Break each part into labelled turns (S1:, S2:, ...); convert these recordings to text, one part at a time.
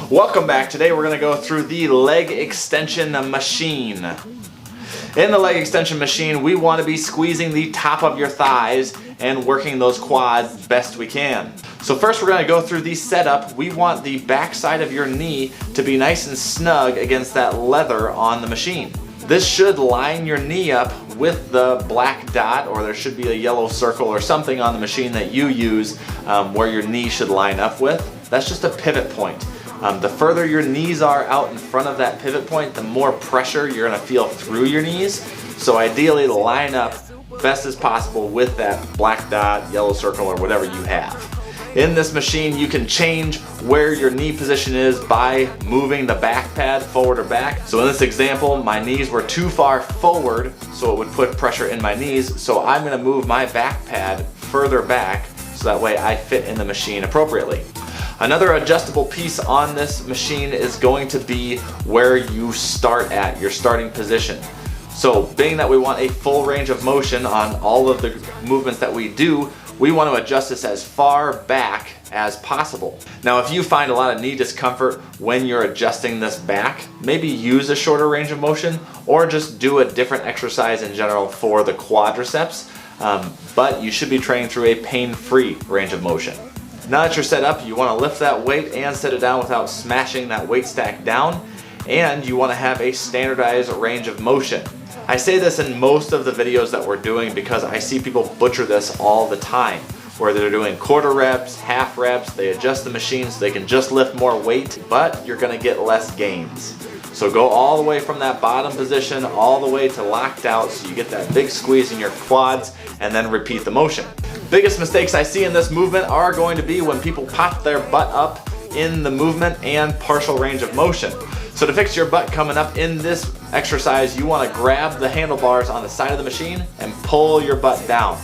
S1: Welcome back. Today we're going to go through the leg extension machine. In the leg extension machine, we want to be squeezing the top of your thighs and working those quads best we can. So first we're going to go through the setup. We want the back side of your knee to be nice and snug against that leather on the machine. This should line your knee up with the black dot, or there should be a yellow circle or something on the machine that you use where your knee should line up with. That's just a pivot point. The further your knees are out in front of that pivot point, the more pressure you're going to feel through your knees. So ideally line up best as possible with that black dot, yellow circle, or whatever you have. In this machine, you can change where your knee position is by moving the back pad forward or back. So in this example, my knees were too far forward, so it would put pressure in my knees. So I'm going to move my back pad further back so that way I fit in the machine appropriately. Another adjustable piece on this machine is going to be where you start at, your starting position. So being that we want a full range of motion on all of the movements that we do, we want to adjust this as far back as possible. Now if you find a lot of knee discomfort when you're adjusting this back, maybe use a shorter range of motion or just do a different exercise in general for the quadriceps, but you should be training through a pain-free range of motion. Now that you're set up, you want to lift that weight and set it down without smashing that weight stack down, and you want to have a standardized range of motion. I say this in most of the videos that we're doing because I see people butcher this all the time, where they're doing quarter reps, half reps, they adjust the machine so they can just lift more weight, but you're going to get less gains. So go all the way from that bottom position all the way to locked out so you get that big squeeze in your quads, and then repeat the motion. Biggest mistakes I see in this movement are going to be when people pop their butt up in the movement and partial range of motion. So to fix your butt coming up in this exercise, you want to grab the handlebars on the side of the machine and pull your butt down.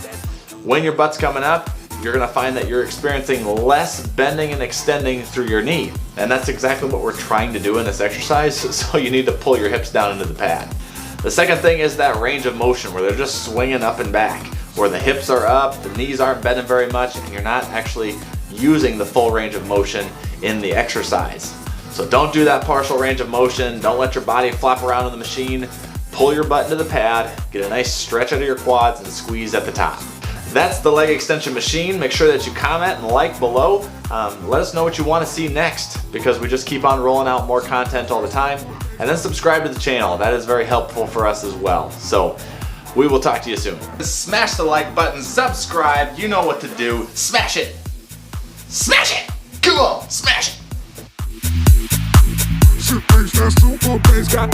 S1: When your butt's coming up, you're going to find that you're experiencing less bending and extending through your knee. And that's exactly what we're trying to do in this exercise, so you need to pull your hips down into the pad. The second thing is that range of motion where they're just swinging up and back, where the hips are up, the knees aren't bending very much, and you're not actually using the full range of motion in the exercise. So don't do that partial range of motion. Don't let your body flop around in the machine. Pull your butt into the pad, get a nice stretch out of your quads, and squeeze at the top. That's the leg extension machine. Make sure that you comment and like below. Let us know what you want to see next, because we just keep on rolling out more content all the time. And then subscribe to the channel. That is very helpful for us as well. So we will talk to you soon. Smash the like button, subscribe, you know what to do. Smash it! Smash it! Come on, smash it!
S2: Shit, that super bass got